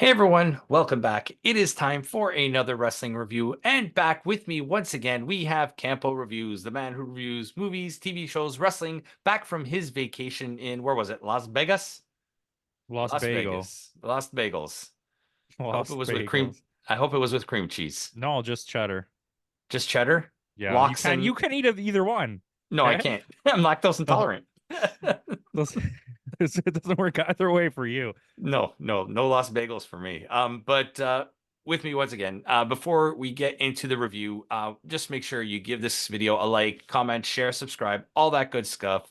Hey everyone, welcome back. It is time for another wrestling review, and back with me once again, we have Campo.Reviews, the man who reviews movies, TV shows, wrestling, back from his vacation in, where was it? Las Vegas? Lost Las bagel. Vegas. Lost Bagels. I hope it Lost was with cream. bagels. I hope it was with cream cheese. No, just cheddar. Just cheddar? Yeah, you Lox can and... you can eat either one. No, I Okay? can't. I'm lactose No, intolerant. it doesn't work either way for you. No lost bagels for me. But with me once again, before we get into the review, just make sure you give this video a like, comment, share, subscribe, all that good stuff.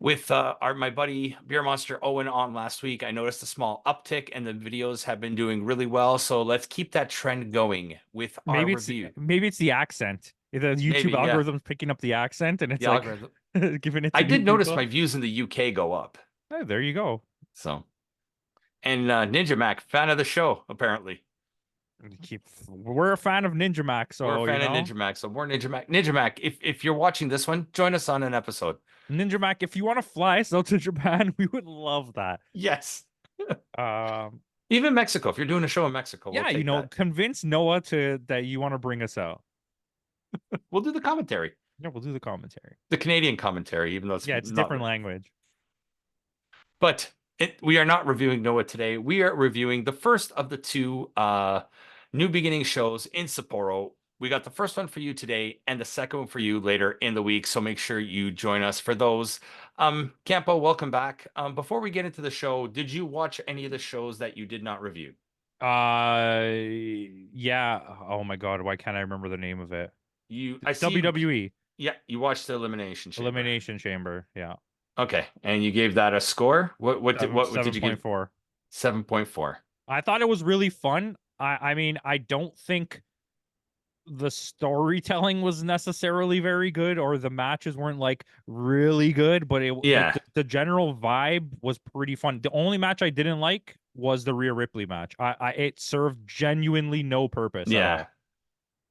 With my buddy Beer Monster Owen on last week, I noticed a small uptick, and the videos have been doing really well. So let's keep that trend going with our review. Maybe it's the accent. The YouTube Maybe, yeah, algorithm's picking up the accent and it's the like algorithm. giving it I to new did notice people. my views in the UK go up. Oh, there you go. So, and Ninja Mac, fan of the show, apparently. We're a fan of Ninja Max, We're a so fan of Ninja Mac, so more Ninja Mac. Ninja Mac, if you're watching this one, join us on an episode. Ninja Mac, if you want to fly us out to Japan, we would love that. Yes. Um, Even Mexico. If you're doing a show in Mexico, we'll yeah, take that. convince Noah that you want to bring us out. We'll do the commentary. Yeah, we'll do the commentary. The Canadian commentary, even though it's Yeah, it's not. different language. But we are not reviewing Noah today. We are reviewing the first of the two New Beginning shows in Sapporo. We got the first one for you today and the second one for you later in the week. So make sure you join us for those. Campo, welcome back. Before we get into the show, did you watch any of the shows that you did not review? Yeah. Oh my God, why can't I remember the name of it? I see WWE yeah, you watched the Elimination Chamber. Elimination Chamber. Yeah. Okay, and you gave that a score? What did you give? 7.4. 7.4. I thought it was really fun. I mean, I don't think the storytelling was necessarily very good or the matches weren't like really good, but Yeah. the general vibe was pretty fun. The only match I didn't like was the Rhea Ripley match. It served genuinely no purpose at all.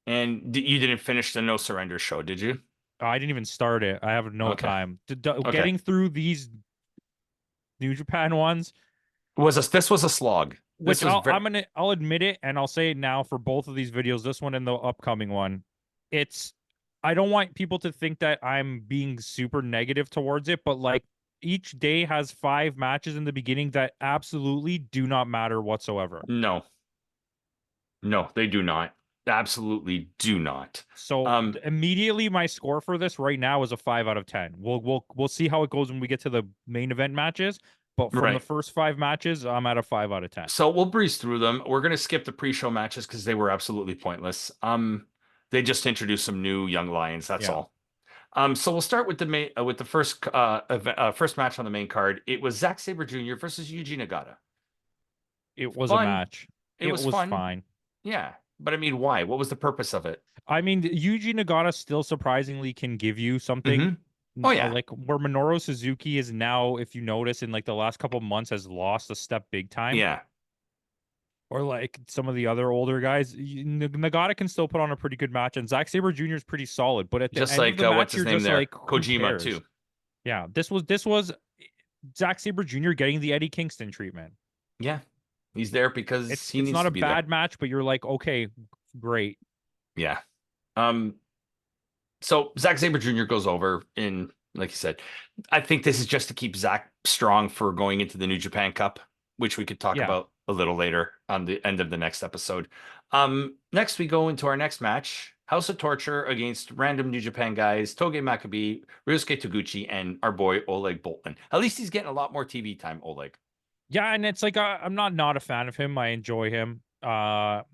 And you didn't finish the No Surrender show, did you? I didn't even start it. I have no Okay. time. Okay. Getting through these New Japan ones, This was a slog. which I'll admit it, and I'll say it now for both of these videos, this one and the upcoming one. I don't want people to think that I'm being super negative towards it, but like each day has 5 matches in the beginning that absolutely do not matter whatsoever. No, they do not. Absolutely do not. So immediately my score for this right now is a 5 out of 10. We'll see how it goes when we get to the main event matches. But from the first 5 matches, I'm at a 5 out of 10. So we'll breeze through them. We're gonna skip the pre-show matches because they were absolutely pointless. They just introduced some new young lions. That's all. So we'll start with the first match on the main card. It was Zack Sabre Jr. versus Yuji Nagata. It was a match. It was fun. Fine. Yeah, but I mean, why? What was the purpose of it? I mean, Yuji Nagata still surprisingly can give you something. Oh yeah, like where Minoru Suzuki is now, if you notice, in like the last couple of months, has lost a step big time. Yeah. Or like some of the other older guys, Nagata can still put on a pretty good match, and Zack Sabre Jr. is pretty solid. But at the end of the match, you're just like Kojima too. Yeah, this was Zack Sabre Jr. getting the Eddie Kingston treatment. Yeah, he's there because it's not a bad match, but you're like, okay, great. Yeah. So Zack Sabre Jr. goes over in, like you said, I think this is just to keep Zack strong for going into the New Japan Cup, which we could talk about a little later on the end of the next episode. Next, we go into our next match, House of Torture against random New Japan guys, Toge Makabe, Ryusuke Taguchi, and our boy Oleg Boltin. At least he's getting a lot more TV time, Oleg. Yeah, and it's like, I'm not a fan of him. I enjoy him. But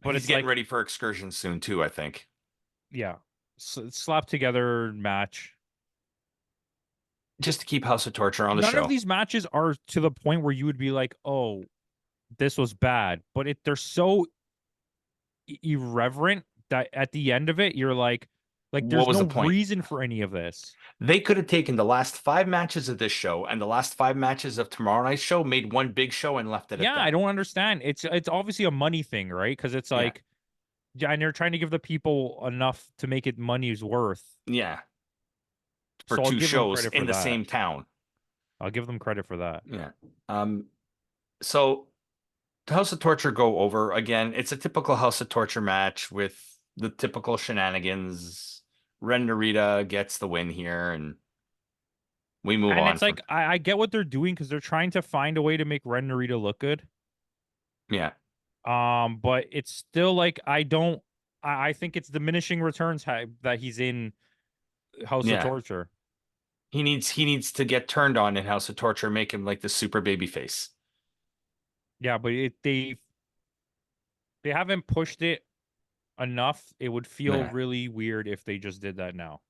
he's getting ready for Excursion soon, too, I think. Yeah. Slap together match. Just to keep House of Torture on the show. None of these matches are to the point where you would be like, oh, this was bad. But they're so irreverent that at the end of it, you're like there's no reason for any of this. They could have taken the last 5 matches of this show and the last 5 matches of tomorrow night's show, made one big show, and left it at that. I don't understand. It's obviously a money thing, right? Because it's like, and you're trying to give the people enough to make it money's worth. Yeah. For 2 shows in the same town. I'll give them credit for that. Yeah. So House of Torture go over again. It's a typical House of Torture match with the typical shenanigans. Ren Narita gets the win here, and we move And on it's from like I get what they're doing because they're trying to find a way to make Ren Narita look good. yeah, But it's still like I think it's diminishing returns that he's in House of yeah. Torture. He needs to get turned on in House of Torture, make him like the super baby face. Yeah, but they haven't pushed it enough. It would feel Yeah, really weird if they just did that now.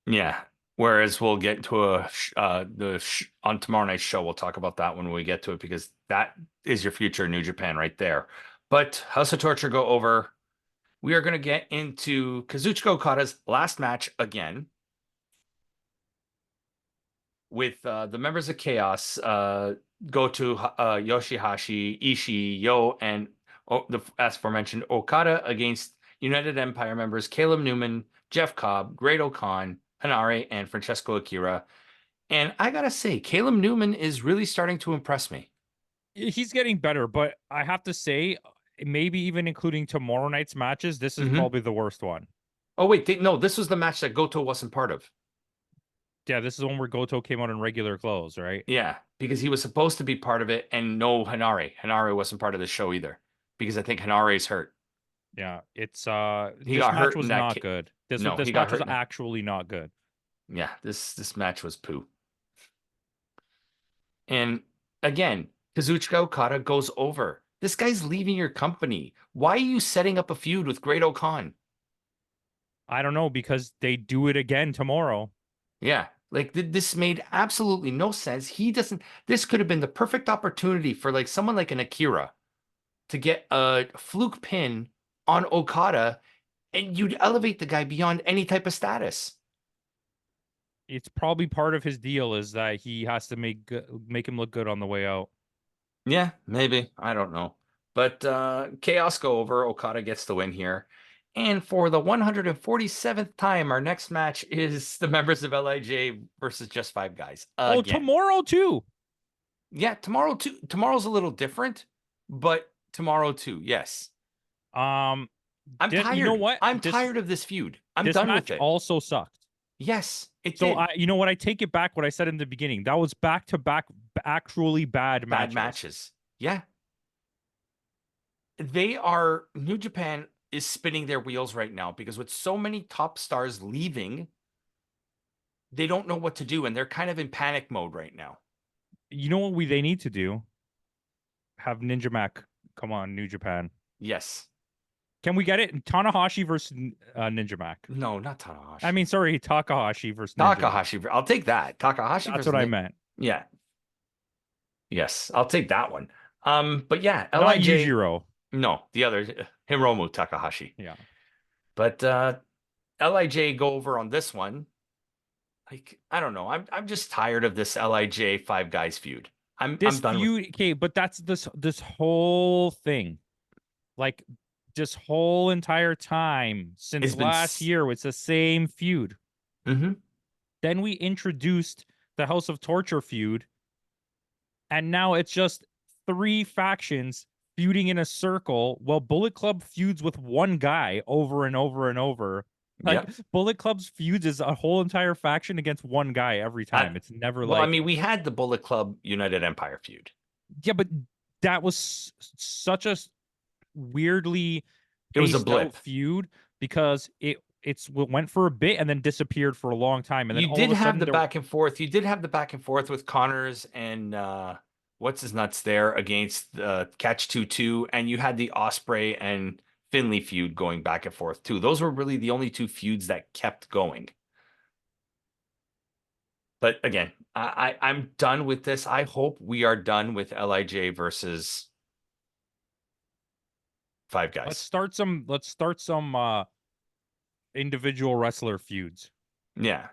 yeah. Whereas we'll get to on tomorrow night's show, we'll talk about that when we get to it because that is your future New Japan right there. But House of Torture go over. We are going to get into Kazuchika Okada's last match again with the members of Chaos, Goto, Yoshihashi, Ishii, Yo, and the as aforementioned Okada against United Empire members Caleb Newman, Jeff Cobb, Great Khan, Hanare, and Francesco Akira. And I gotta say, Caleb Newman is really starting to impress me. He's getting better, but I have to say, maybe even including tomorrow night's matches, this is Hmm. probably the worst one. Oh wait, no, this was the match that Goto wasn't part of. Yeah, this is the one where Goto came out in regular clothes, right? Yeah, because he was supposed to be part of it, and no Hanare. Hanare wasn't part of the show either, because I think Hanare's hurt. Yeah, it's He this got match hurt in was that. not good. No, he This got match was hurt in that. actually not good. Yeah, this match was poo. And again, Kazuchika Okada goes over. This guy's leaving your company. Why are you setting up a feud with Great Khan? I don't know because they do it again tomorrow. Yeah, like this made absolutely no sense. He doesn't. This could have been the perfect opportunity for like someone like an Akira to get a fluke pin on Okada, and you'd elevate the guy beyond any type of status. It's probably part of his deal is that he has to make him look good on the way out. Yeah, maybe. I don't know. But Chaos go over. Okada gets the win here. And for the 147th time, our next match is the members of LIJ versus just five guys Oh, again. tomorrow too. Yeah, tomorrow too. Tomorrow's a little different, but tomorrow too. Yes. Um, I'm you know tired. what? I'm tired of this feud. I'm This done with match it. also sucked. Yes, it So did. you know what? I take it back what I said in the beginning. That was back to back actually bad Bad matches. matches. Yeah. They are New Japan is spinning their wheels right now because with so many top stars leaving, they don't know what to do and they're kind of in panic mode right now. You know what they need to do? Have Ninja Mac come on New Japan. Yes. Can we get it? Tanahashi versus Ninja Mac. No, not I Tanahashi. mean, sorry, Takahashi versus Ninja Mac. Takahashi. I'll take that. Takahashi That's versus what I meant. Yeah. Yes, I'll take that one. But yeah, Not LIJ. Yujiro. No, the other Hiromu Takahashi. Yeah. But LIJ go over on this one. Like, I don't know. I'm just tired of this LIJ five guys feud. I'm This done with it. feud, okay, but that's this whole thing. Like this whole entire time since It's been last year, it's the same feud. mm-hmm. Then we introduced the House of Torture feud, and now it's just three factions feuding in a circle while Bullet Club feuds with one guy over and over and over. Like Yep. Bullet Club's feuds is a whole entire faction against one guy every time. It's never Well, I like mean, we had the Bullet Club United Empire feud. yeah, but that was such a weirdly It was a paced out blip. feud because it went for a bit and then disappeared for a long time, and then You all of did a have sudden the there. back and forth. You did have the back and forth with Connors and what's his nuts there against Catch 2-2, and you had the Osprey and Finley feud going back and forth too. Those were really the only two feuds that kept going. But again, I'm done with this. I hope we are done with LIJ versus five Let's guys. start some. Let's start some individual wrestler feuds. Yeah,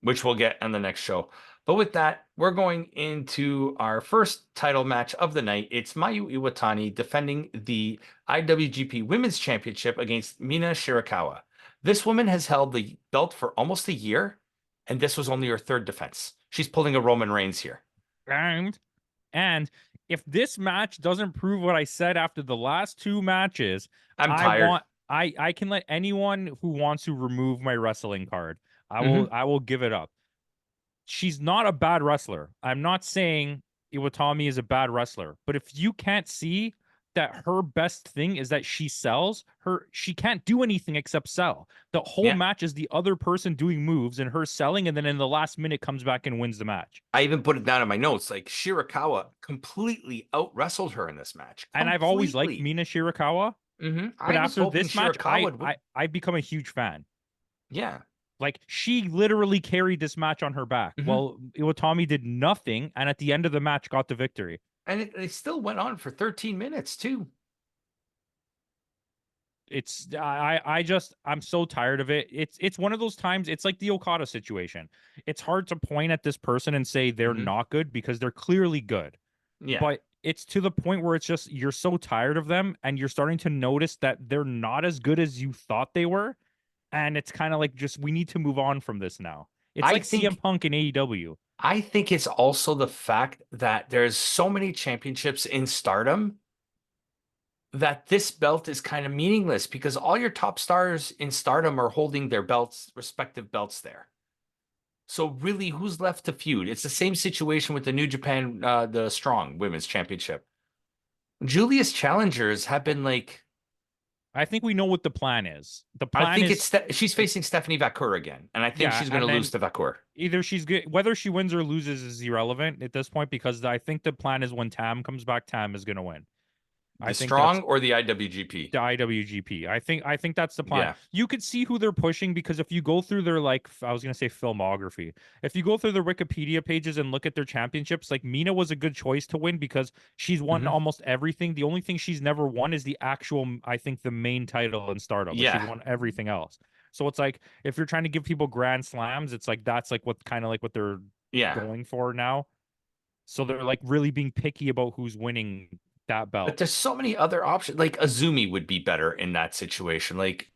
which we'll get on the next show. But with that, we're going into our first title match of the night. It's Mayu Iwatani defending the IWGP Women's Championship against Mina Shirakawa. This woman has held the belt for almost a year, and this was only her third defense. She's pulling a Roman Reigns here. And And if this match doesn't prove what I said after the last two matches, I'm I tired. want I can let anyone who wants to remove my wrestling card. Hmm. I will give it up. She's not a bad wrestler. I'm not saying Iwatani is a bad wrestler, but if you can't see that her best thing is that she sells, she can't do anything except sell. The whole Yeah. match is the other person doing moves and her selling, and then in the last minute comes back and wins the match. I even put it down in my notes. Like Shirakawa completely out wrestled her in this match. And I've always liked Completely. Mina Shirakawa, I but was after hoping this match, Shirakawa would. I've become a huge fan. Yeah. Like she literally carried this match on her back. Hmm. Well, Iwatani did nothing, and at the end of the match, got the victory. And it still went on for 13 minutes too. I'm so tired of it. It's one of those times. It's like the Okada situation. It's hard to point at this person and say they're Hmm. not good because they're clearly good, Yeah. but it's to the point where it's just you're so tired of them and you're starting to notice that they're not as good as you thought they were, and it's kind of like just we need to move on from this now. It's I like CM think Punk in AEW. I think it's also the fact that there's so many championships in Stardom that this belt is kind of meaningless because all your top stars in Stardom are holding their belts, respective belts there. So really, who's left to feud? It's the same situation with the New Japan, the Strong Women's Championship. Julius challengers have been like, I think we know what the plan is. The I plan think is she's facing Stephanie Vaquer again, and I think yeah, she's going to and lose then to Vaquer. either she's good, whether she wins or loses is irrelevant at this point because I think the plan is when Tam comes back, Tam is going to win. I The think that's Strong or the IWGP? the IWGP. I think that's the plan. Yeah, You could see who they're pushing because if you go through their like I was gonna say filmography, if you go through their Wikipedia pages and look at their championships, like Mina was a good choice to win because she's won hmm, almost everything. The only thing she's never won is the actual, I think, the main title in Stardom, but she's yeah, won everything else. So it's like if you're trying to give people grand slams, it's like that's like what kind of like what they're yeah. going for now. So they're like really being picky about who's winning that But belt. there's so many other options. Like Azumi would be better in that situation. Like,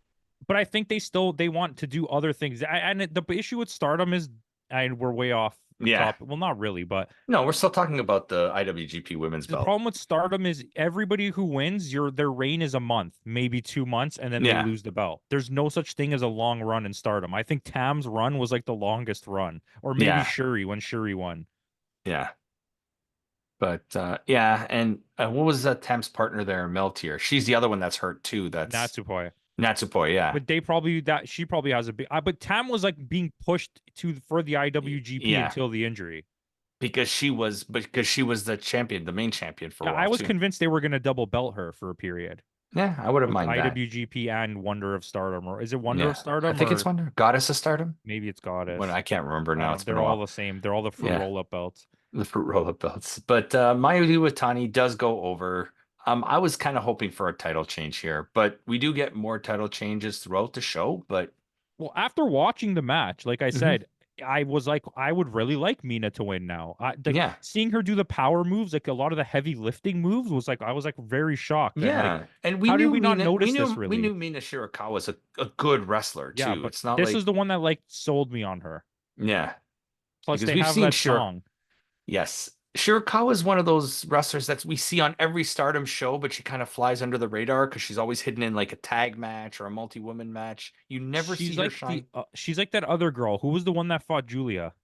But I think they want to do other things. And the issue with Stardom is, and we're way off yeah, top. Well, not really, but no, we're still talking about the IWGP Women's the Belt. problem with Stardom is everybody who wins, their reign is a month, maybe 2 months, and then they Yeah, lose the belt. There's no such thing as a long run in Stardom. I think Tam's run was like the longest run, or maybe yeah, Shuri when Shuri won. yeah. But yeah, and what was Tam's partner there, Meltier? She's the other one that's hurt too. That's Natsupoi. Natsupoi. Yeah, But she probably has a big. But Tam was like being pushed to for the IWGP Yeah, until the injury. because she was the champion, the main champion for a Yeah, I while was too. convinced they were going to double belt her for a period Yeah, I wouldn't with mind that. IWGP and Wonder of Stardom, or is it Wonder of Yeah, I Stardom think it's or Wonder Goddess of Stardom. maybe it's When Goddess? I can't remember I now. don't. It's been a They're all while. the same. They're all the fruit Yeah, roll up belts. the fruit roll-up belts. But Mayu Iwatani does go over. I was kind of hoping for a title change here, but we do get more title changes throughout the show. But Well, after watching the match, like I mhm, said, I was like, I would really like Mina to win now. Like yeah, seeing her do the power moves, like a lot of the heavy lifting moves, was like I was like very shocked and like, yeah, and how did we not notice this We really? knew Mina Shirakawa was a good wrestler Yeah, too. but It's not this is like the one that like sold me on her. yeah, Plus, because they we've have seen that Shir song. yes. Shirakawa is one of those wrestlers that we see on every Stardom show, but she kind of flies under the radar because she's always hidden in like a tag match or a multi-woman match. You never see her shine. She's like that other girl who was the one that fought Julia.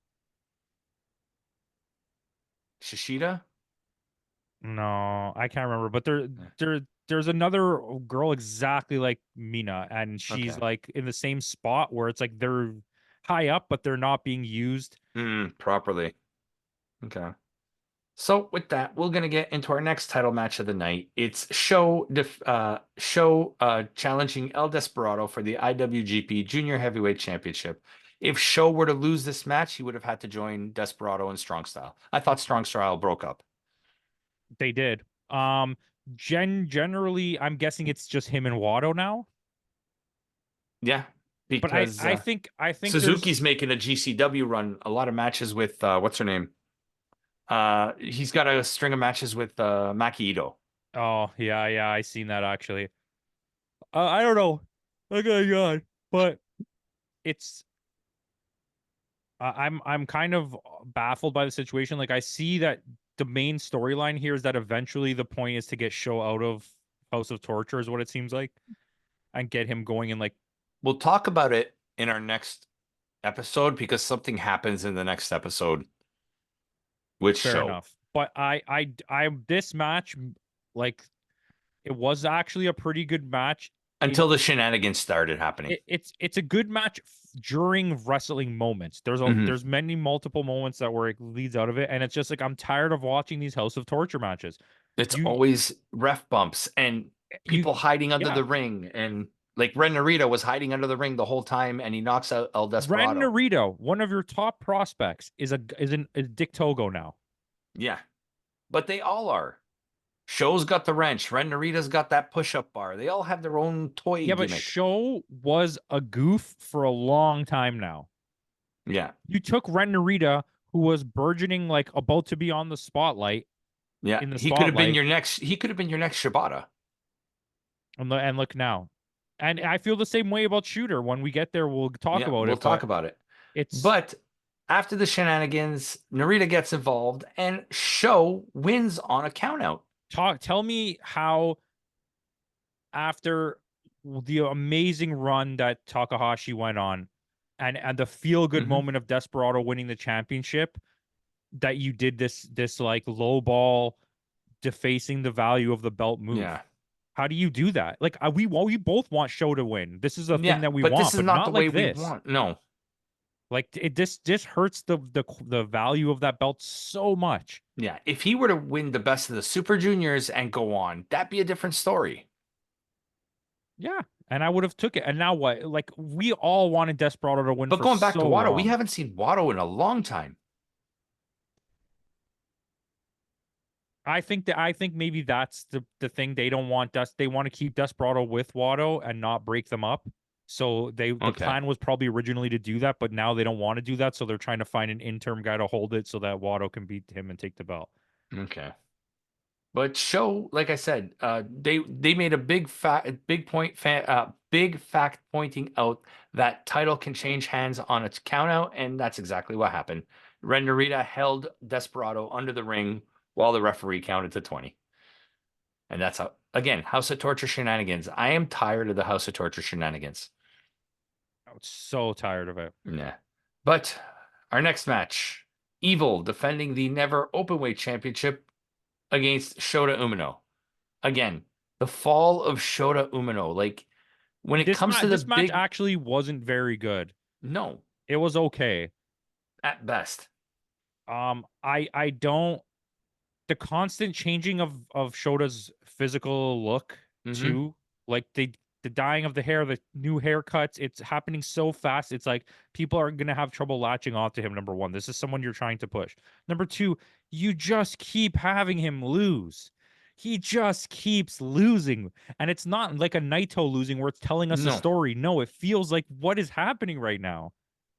Shishida? No, I can't remember, but there's another girl exactly like Mina, and she's Okay. like in the same spot where it's like they're high up, but they're not being used. Properly. Okay. So with that, we're gonna get into our next title match of the night. It's challenging El Desperado for the IWGP Junior Heavyweight Championship. If Show were to lose this match, he would have had to join Desperado in Strong Style. I thought Strong Style broke up. They did. Generally, I'm guessing it's just him and Watto now. Yeah, But because I think there's Suzuki's making a GCW run, a lot of matches with what's her name? He's got a string of matches with Maki Ito. oh yeah, I seen that actually. I don't know. I got yawn, but it's I'm kind of baffled by the situation. Like I see that the main storyline here is that eventually the point is to get Show out of House of Torture, is what it seems like, and get him going in like. We'll talk about it in our next episode because something happens in the next episode with Fair Show. enough. But this match, like, it was actually a pretty good match. Until the shenanigans started happening. It's a good match during wrestling moments. There's many multiple moments where it leads out of it, and it's just like I'm tired of watching these House of Torture matches. It's You always ref bumps and you people hiding under yeah. the ring, and like Ren Narita was hiding under the ring the whole time, and he knocks out El Ren Desperado. Narita, one of your top prospects, is a Dick Togo now. Yeah, but they all are. Show's got the wrench. Ren Narita's got that push-up bar. They all have their own toy Yeah, but gimmick. Show was a goof for a long time now. Yeah. You took Ren Narita, who was burgeoning, like about to be on the spotlight. Yeah, In the he could have been spotlight. your next. He could have been your next Shibata. And look now. And I feel the same way about Shooter. When we get there, we'll talk about it. We'll talk about it. But after the shenanigans, Narita gets involved, and Show wins on a countout. Tell me how, after the amazing run that Takahashi went on, and the feel good moment of Desperado winning the championship, that you did this like low ball, defacing the value of the belt move. Yeah. How do you do that? Like, we both want Show to win. This is a thing that we but want, this is but not the way like this. we want. No. Like, this hurts the value of that belt so much. Yeah, if he were to win the best of the Super Juniors and go on, that'd be a different story. Yeah, and I would have took it. And now what? Like, we all wanted Desperado to win. But going back to Watto, long. we haven't seen Watto in a long time. I think maybe that's the thing. They don't want They want to keep Desperado with Watto and not break them up. So the plan was probably originally to do that, but now they don't want to do that. So they're trying to find an interim guy to hold it so that Watto can beat him and take the belt. Okay. But Show, like I said, they made a big fact pointing out that title can change hands on its countout, and that's exactly what happened. Ren Narita held Desperado under the ring while the referee counted to 20. And that's how, again, House of Torture shenanigans. I am tired of the House of Torture shenanigans. I'm so tired of it. Yeah. But our next match, Evil defending the Never Openweight Championship against Shota Umino. Again, the fall of Shota Umino. Like, when it comes to this match actually wasn't very good. No. It was okay. At best. I don't, the constant changing of Shota's physical look too, like the dyeing of the hair, the new haircuts, it's happening so fast. It's like people are gonna have trouble latching onto him. Number one, this is someone you're trying to push. Number two, you just keep having him lose. He just keeps losing, and it's not like a Naito losing where it's telling us a story. No, it feels like what is happening right now.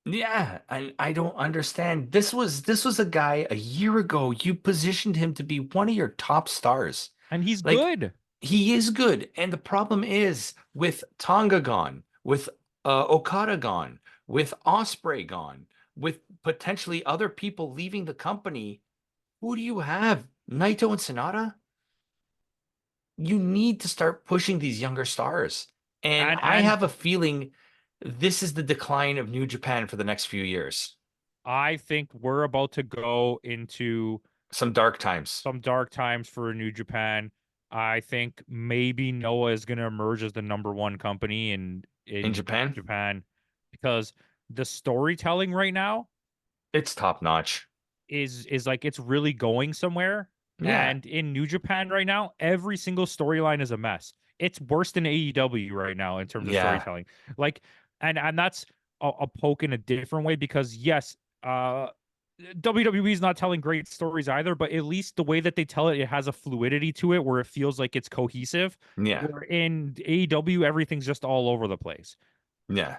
Yeah, and I don't understand. This was a guy a year ago. You positioned him to be one of your top stars. And he's good. He is good. And the problem is with Tonga gone, with Okada gone, with Ospreay gone, with potentially other people leaving the company, who do you have? Naito and Sonata? You need to start pushing these younger stars. And I have a feeling this is the decline of New Japan for the next few years. I think we're about to go into some dark times. Some dark times for New Japan. I think maybe Noah is going to emerge as the number one company in Japan, because the storytelling right now, it's top notch. Is like it's really going somewhere. Yeah. And in New Japan right now, every single storyline is a mess. It's worse than AEW right now in terms of storytelling. Like, and that's a poke in a different way, because yes, WWE is not telling great stories either, but at least the way that they tell it, it has a fluidity to it where it feels like it's cohesive. Yeah. Where in AEW, everything's just all over the place. Yeah.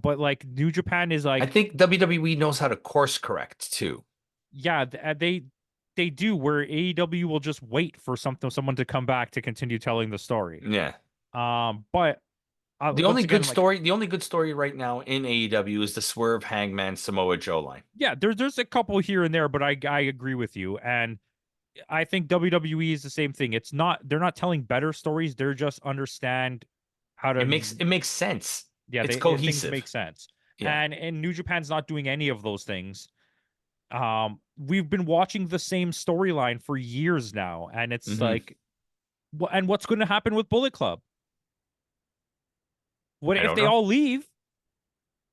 But like New Japan is like, I think WWE knows how to course correct too. Yeah, they do, where AEW will just wait for someone to come back to continue telling the story. Yeah. But the only good story right now in AEW is the Swerve Hangman Samoa Joe line. Yeah, there's a couple here and there, but I agree with you. And I think WWE is the same thing. They're not telling better stories. They're just understand how to, It makes sense. yeah, It's things make cohesive. sense. Yeah. And New Japan's not doing any of those things. We've been watching the same storyline for years now, and it's Hmm. like, and what's going to happen with Bullet Club? What I if don't they know. all leave?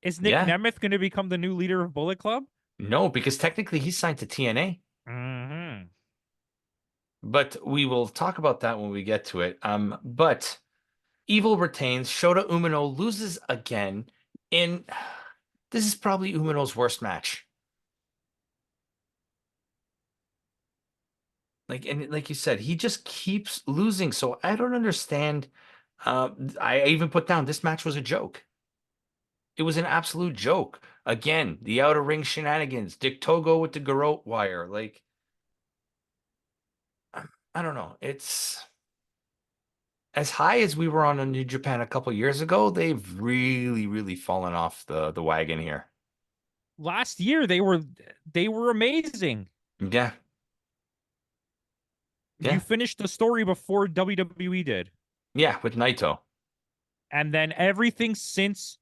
Is Nick Yeah. Nemeth going to become the new leader of Bullet Club? No, because technically he's signed to TNA. Hmm. But we will talk about that when we get to it. But Evil retains. Shota Umino loses again. And this is probably Umino's worst match. And like you said, he just keeps losing. So I don't understand. I even put down this match was a joke. It was an absolute joke. Again, the outer ring shenanigans. Dick Togo with the garrote wire. I don't know. It's as high as we were on a New Japan a couple years ago. They've really, really fallen off the wagon here. Last year they were amazing. Yeah, You yeah, finished the story before WWE did. yeah. With Naito. And then everything since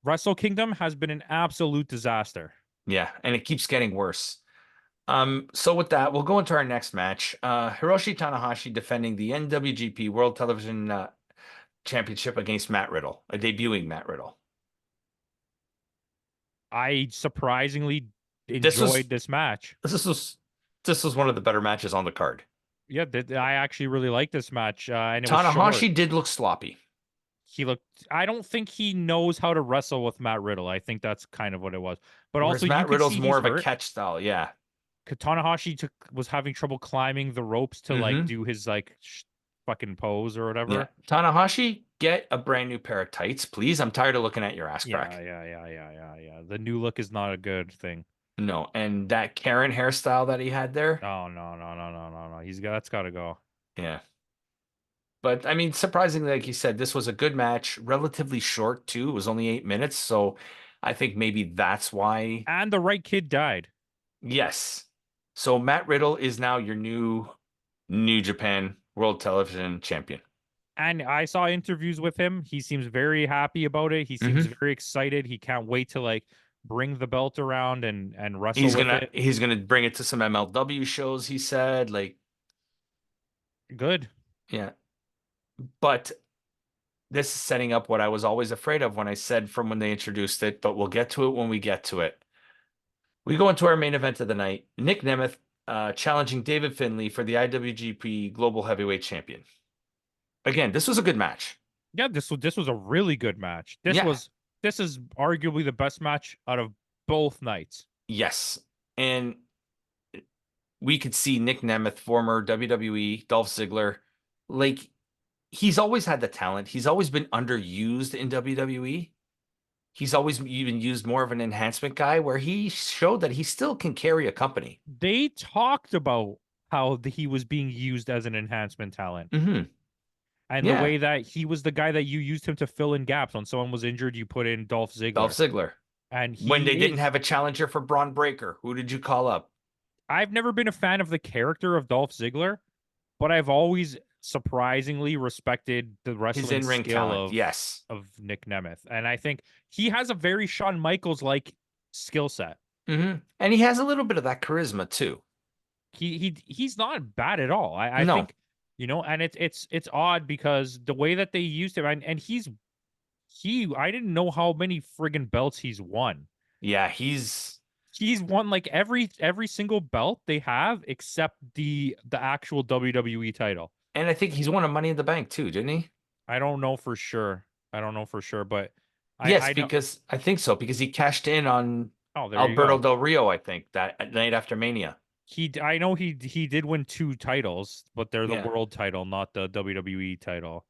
Wrestle Kingdom has been an absolute disaster. Yeah, and it keeps getting worse. So with that, we'll go into our next match. Hiroshi Tanahashi defending the NWGP World Television Championship against Matt Riddle, a debuting Matt Riddle. I surprisingly This was enjoyed this match. this was this was one of the better matches on the card. Yeah, I actually really liked this match, and it was short. Tanahashi did look sloppy, He looked. I don't think he knows how to wrestle with Matt Riddle. I think that's kind of what it was. But also, whereas you Matt could Riddle's see more he's of a hurt. catch style. Yeah. Tanahashi was having trouble climbing the ropes to like Hmm. do his like fucking pose or Yeah. whatever. Tanahashi, get a brand new pair of tights, please. I'm tired of looking at your ass Yeah, crack. yeah. The new look is not a good thing. No, and that Karen hairstyle that he had there. Oh no. That's got to go. Yeah. But I mean, surprisingly, like you said, this was a good match, relatively short too. It was only 8 minutes, so I think maybe that's why. And the right kid died. Yes. So Matt Riddle is now your New Japan World Television Champion. And I saw interviews with him. He seems very happy about it. He seems Hmm. very excited. He can't wait to like bring the belt around and wrestle He's with gonna it. he's gonna bring it to some MLW shows, he said. Good. Yeah. But this is setting up what I was always afraid of when I said from when they introduced it, but we'll get to it when we get to it. We go into our main event of the night. Nick Nemeth challenging David Finlay for the IWGP Global Heavyweight Champion. Again, this was a good match. Yeah, this was a really good match. Yeah, This is arguably the best match out of both nights. yes. And we could see Nick Nemeth, former WWE, Dolph Ziggler, like he's always had the talent. He's always been underused in WWE. He's always even used more of an enhancement guy where he showed that he still can carry a company. They talked about how he was being used as an enhancement talent. Hmm. And the Yeah, way that he was the guy that you used him to fill in gaps. When someone was injured, you put in Dolph Dolph Ziggler. Ziggler. And When he they didn't is. have a challenger for Braun Breaker, who did you call up? I've never been a fan of the character of Dolph Ziggler, but I've always surprisingly respected the His wrestling in-ring skill talent. Yes. of Nick Nemeth. And I think he has a very Shawn Michaels like skill set. Hmm. And he has a little bit of that charisma too. He's not bad at all. I No. think, and it's odd because the way that they used him, and he I didn't know how many friggin' belts he's won. Yeah, He's won like every single belt they have except the actual WWE title. and I think he's won a Money in the Bank too, didn't he? I don't know for sure. But Yes, I don't. because I think so, because he cashed in on Oh, there you Alberto go. Del Rio, I think, that night after Mania. I know he did win two titles, but they're the Yeah. world title, not the WWE title.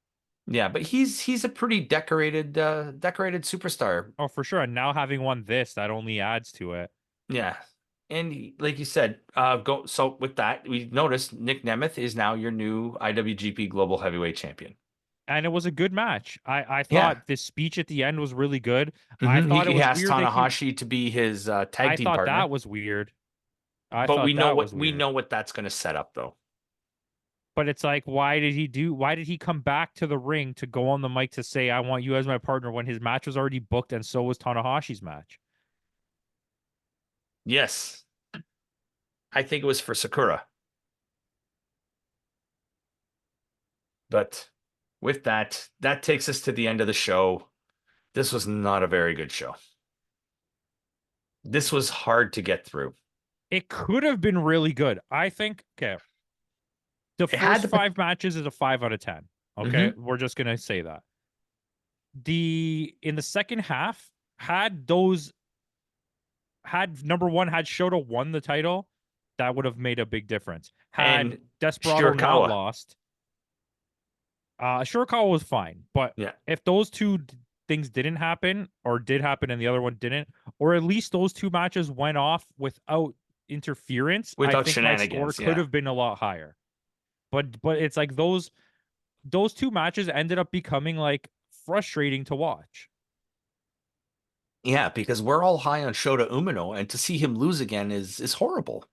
Yeah, but he's a pretty decorated superstar. Oh, for sure. And now having won this, that only adds to it. Yeah. And like you said, go so with that, we noticed Nick Nemeth is now your new IWGP Global Heavyweight Champion. And it was a good match. I Yeah. thought this speech at the end was really good. I Hmm. thought it He was asked weird that he Tanahashi to be his tag I team thought that partner. was weird. I But thought that was we weird. know what that's going to set up though. But it's like, why did he come back to the ring to go on the mic to say, I want you as my partner when his match was already booked and so was Tanahashi's match? Yes. I think it was for Sakura. But with that, that takes us to the end of the show. This was not a very good show. This was hard to get through. It could have been really good. I think, okay, the It had first the 5 matches is a 5 out of 10. Okay. mm-hmm. We're just gonna say that. In the second half, had those had number one, had Shota won the title, that would have made a big difference. Had And Desperado not Shirakawa. lost, Shirakawa was fine. But Yeah. if those things didn't happen, or did happen and the other one didn't, or at least those 2 matches went off without interference, I Without think my score shenanigans, could yeah. have been a lot higher. But it's like those 2 matches ended up becoming like frustrating to watch. Yeah, because we're all high on Shota Umino, and to see him lose again is horrible.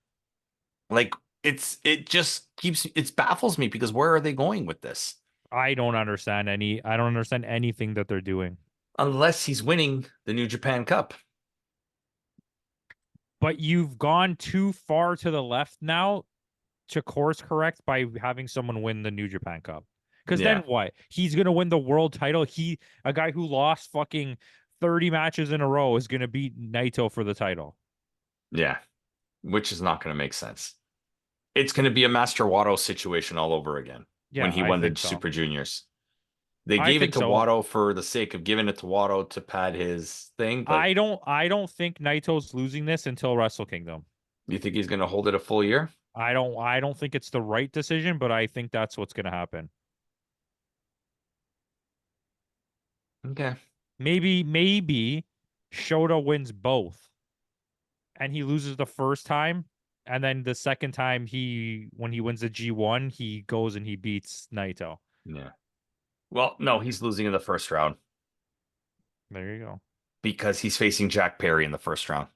Like it just keeps it baffles me because where are they going with this? I don't understand anything that they're doing. Unless he's winning the New Japan Cup. But you've gone too far to the left now to course correct by having someone win the New Japan Cup. Because then Yeah, what? He's gonna win the world title. A guy who lost fucking 30 matches in a row, is gonna beat Naito for the title. yeah, which is not going to make sense. It's going to be a Master Wato situation all over again when Yeah, he I won the think so. Super Juniors. They I gave it think to so. Wato for the sake of giving it to Wato to pad his thing, but I don't think Naito's losing this until Wrestle Kingdom. you think he's going to hold it a full year? I don't think it's the right decision, but I think that's what's gonna happen. Okay. Maybe Shota wins both and he loses the first time, and then the second time, when he wins the G1, he goes and he beats Naito. Yeah. Well, no, he's losing in the first round There you go. because he's facing Jack Perry in the first round.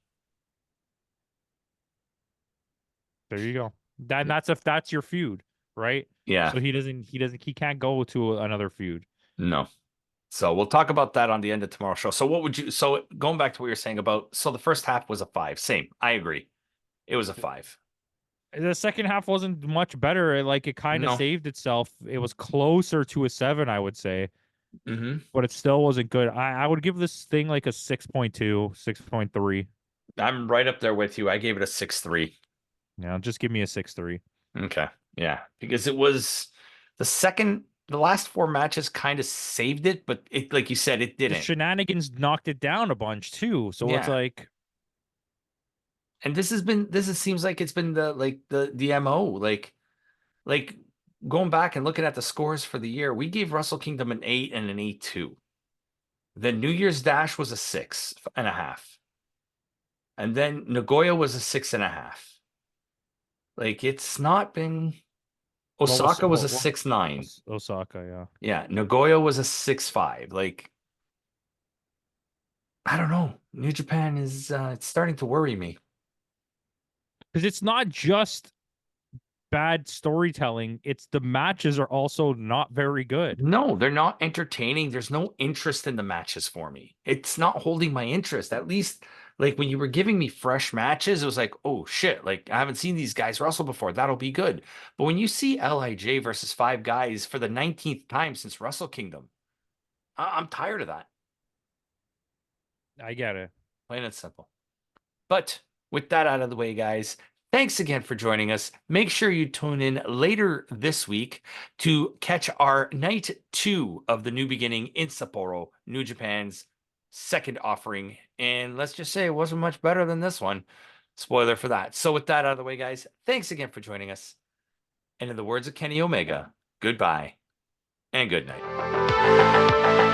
There you go. That's if that's your feud, right? Yeah. So he can't go to another feud. No. So we'll talk about that on the end of tomorrow's show. So what would you so going back to what you're saying about so the first half was a 5. Same. I agree. It was a 5. The second half wasn't much better. It kind of No. saved itself. It was closer to a 7, I would say, Mm-hmm. but it still wasn't good. I would give this thing like a 6.2, 6.3. I'm right up there with you. I gave it a 6.3. Yeah, just give me a 6.3. Okay. Yeah. Because it was the last 4 matches kind of saved it, but it like you said, it The didn't. shenanigans knocked it down a bunch too. So it's Yeah. like, And seems like it's been the MO. Like going back and looking at the scores for the year, we gave Wrestle Kingdom an 8 and an 8.2. The New Year's Dash was a 6.5. And then Nagoya was a 6.5. Like it's not been Osaka was a 6.9. Osaka? Yeah, Yeah, Nagoya was a 6.5. Like I don't know. New Japan is it's starting to worry me. because it's not just bad storytelling. It's the matches are also not very good. No, they're not entertaining. There's no interest in the matches for me. It's not holding my interest. At least, like when you were giving me fresh matches, it was like, oh shit, like I haven't seen these guys wrestle before. That'll be good. But when you see LIJ versus 5 guys for the 19th time since Wrestle Kingdom, I'm tired of that. I get it. Plain and simple. But with that out of the way, guys, thanks again for joining us. Make sure you tune in later this week to catch our night 2 of the New Beginning in Sapporo, New Japan's second offering. And let's just say it wasn't much better than this one. Spoiler for that. So with that out of the way, guys, thanks again for joining us. And in the words of Kenny Omega, goodbye and good night.